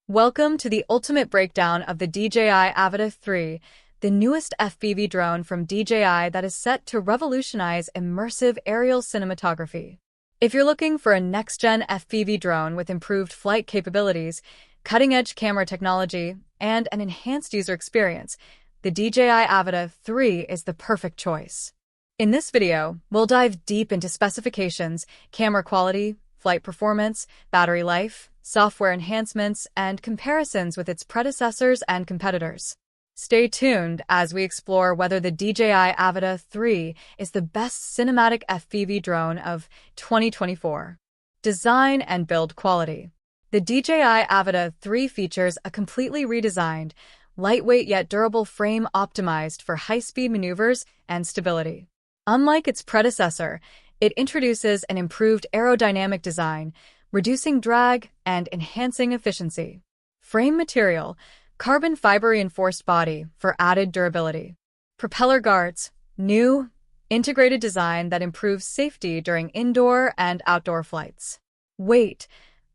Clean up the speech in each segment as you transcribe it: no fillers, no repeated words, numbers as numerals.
Welcome to the ultimate breakdown of the DJI Avata 3, the newest FPV drone from DJI that is set to revolutionize immersive aerial cinematography. If you're looking for a next-gen FPV drone with improved flight capabilities, cutting-edge camera technology, and an enhanced user experience, the DJI Avata 3 is the perfect choice. In this video, we'll dive deep into specifications, camera quality, flight performance, battery life, software enhancements, and comparisons with its predecessors and competitors. Stay tuned as we explore whether the DJI Avata 3 is the best cinematic FPV drone of 2024. Design and build quality. The DJI Avata 3 features a completely redesigned, lightweight yet durable frame optimized for high-speed maneuvers and stability. Unlike its predecessor, it introduces an improved aerodynamic design, reducing drag and enhancing efficiency. Frame material, carbon fiber reinforced body for added durability. Propeller guards, new, integrated design that improves safety during indoor and outdoor flights. Weight,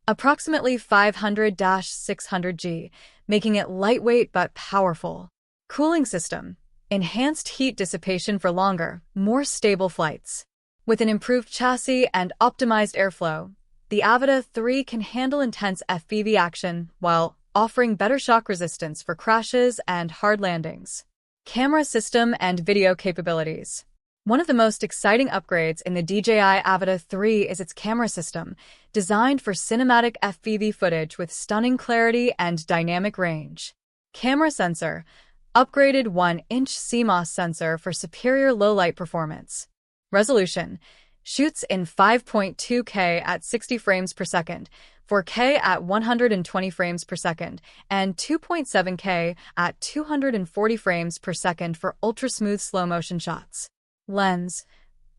approximately 500-600 g, making it lightweight but powerful. Cooling system, enhanced heat dissipation for longer, more stable flights. With an improved chassis and optimized airflow, the Avata 3 can handle intense FPV action while offering better shock resistance for crashes and hard landings. Camera system and video capabilities. One of the most exciting upgrades in the DJI Avata 3 is its camera system, designed for cinematic FPV footage with stunning clarity and dynamic range. Camera sensor, upgraded 1-inch CMOS sensor for superior low-light performance. Resolution, shoots in 5.2K at 60 frames per second, 4K at 120 frames per second, and 2.7K at 240 frames per second for ultra-smooth slow-motion shots. Lens,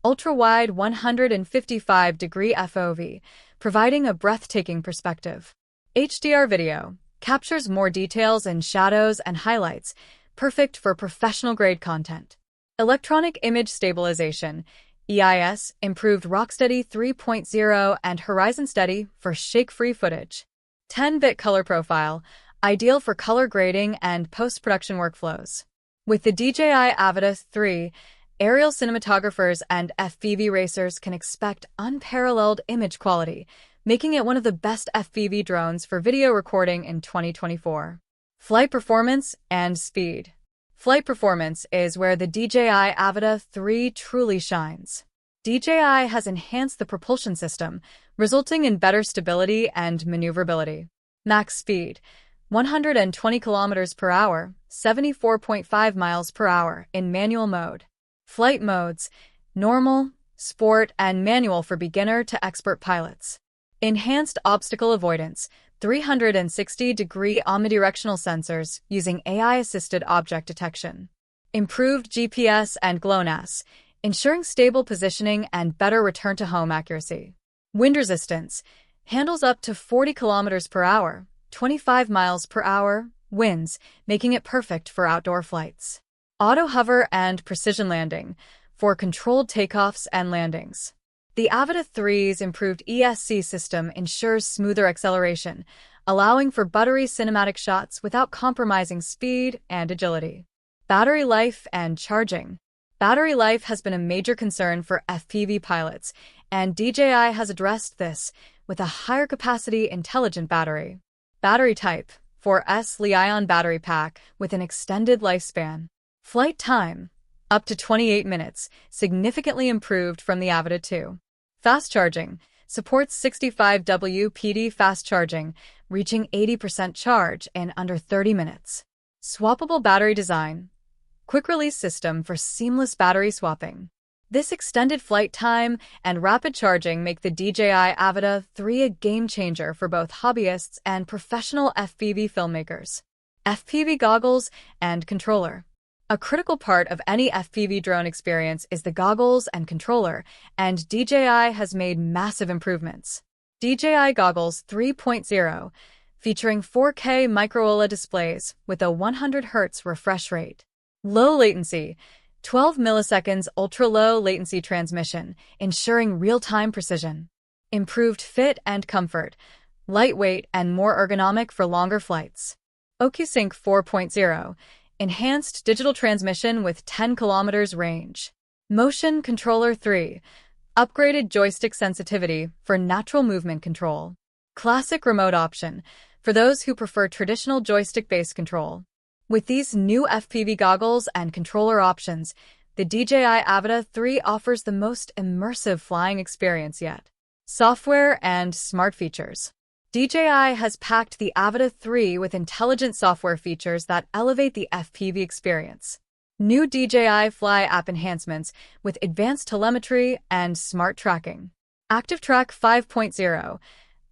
ultra-wide 155-degree FOV, providing a breathtaking perspective. HDR video, captures more details in shadows and highlights, perfect for professional-grade content. Electronic image stabilization, EIS, improved Rocksteady 3.0 and Horizon Steady for shake-free footage. 10-bit color profile, ideal for color grading and post-production workflows. With the DJI Avata 3, aerial cinematographers and FPV racers can expect unparalleled image quality, making it one of the best FPV drones for video recording in 2024. Flight performance and speed. Flight performance is where the DJI Avata 3 truly shines. DJI has enhanced the propulsion system, resulting in better stability and maneuverability. Max speed, 120 km per hour, 74.5 miles per hour in manual mode. Flight modes, normal, sport, and manual for beginner to expert pilots. Enhanced obstacle avoidance, 360-degree omnidirectional sensors using AI-assisted object detection. Improved GPS and GLONASS, ensuring stable positioning and better return-to-home accuracy. Wind resistance, handles up to 40 km per hour, 25 miles per hour, winds, making it perfect for outdoor flights. Auto hover and precision landing, for controlled takeoffs and landings. The Avata 3's improved ESC system ensures smoother acceleration, allowing for buttery cinematic shots without compromising speed and agility. Battery life and charging. Battery life has been a major concern for FPV pilots, and DJI has addressed this with a higher capacity intelligent battery. Battery type, 4S Li-ion battery pack with an extended lifespan. Flight time, up to 28 minutes, significantly improved from the Avata 2. Fast charging, supports 65W PD fast charging, reaching 80% charge in under 30 minutes. Swappable battery design, quick-release system for seamless battery swapping. This extended flight time and rapid charging make the DJI Avata 3 a game-changer for both hobbyists and professional FPV filmmakers. FPV goggles and controller. A critical part of any FPV drone experience is the goggles and controller, and DJI has made massive improvements. DJI Goggles 3.0, featuring 4K micro-OLED displays with a 100 Hz refresh rate. Low latency, 12 milliseconds ultra-low latency transmission, ensuring real-time precision. Improved fit and comfort, lightweight and more ergonomic for longer flights. OcuSync 4.0, enhanced digital transmission with 10 kilometers range. Motion Controller 3, upgraded joystick sensitivity for natural movement control. Classic remote option, for those who prefer traditional joystick-based control. With these new FPV goggles and controller options, the DJI Avata 3 offers the most immersive flying experience yet. Software and smart features. DJI has packed the Avata 3 with intelligent software features that elevate the FPV experience. New DJI Fly app enhancements with advanced telemetry and smart tracking. ActiveTrack 5.0,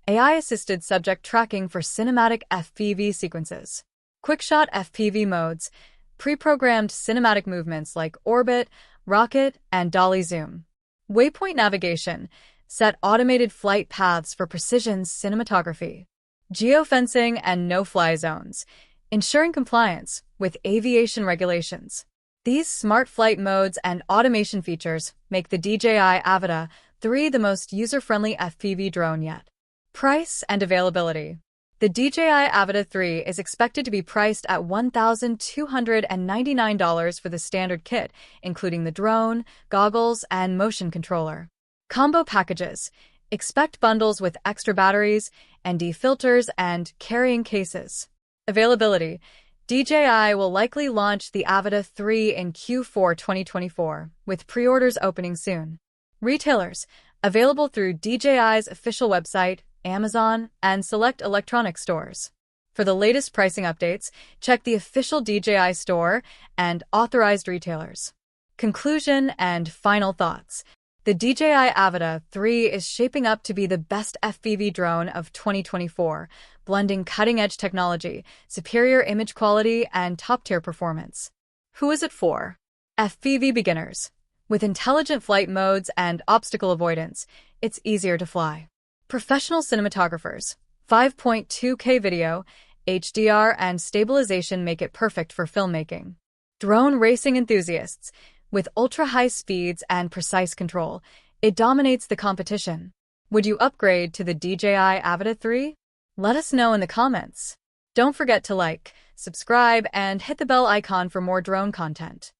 AI-assisted subject tracking for cinematic FPV sequences. Quickshot FPV modes, pre-programmed cinematic movements like orbit, rocket, and dolly zoom. Waypoint navigation, set automated flight paths for precision cinematography. Geofencing and no-fly zones, ensuring compliance with aviation regulations. These smart flight modes and automation features make the DJI Avata 3 the most user-friendly FPV drone yet. Price and availability. The DJI Avata 3 is expected to be priced at $1,299 for the standard kit, including the drone, goggles, and motion controller. Combo packages. Expect bundles with extra batteries, ND filters, and carrying cases. Availability. DJI will likely launch the Avata 3 in Q4 2024, with pre-orders opening soon. Retailers. Available through DJI's official website, Amazon, and select electronic stores. For the latest pricing updates, check the official DJI store and authorized retailers. Conclusion and final thoughts. The DJI Avata 3 is shaping up to be the best FPV drone of 2024, blending cutting-edge technology, superior image quality, and top-tier performance. Who is it for? FPV beginners. With intelligent flight modes and obstacle avoidance, it's easier to fly. Professional cinematographers. 5.2K video, HDR, and stabilization make it perfect for filmmaking. Drone racing enthusiasts. With ultra-high speeds and precise control, it dominates the competition. Would you upgrade to the DJI Avata 3? Let us know in the comments. Don't forget to like, subscribe, and hit the bell icon for more drone content.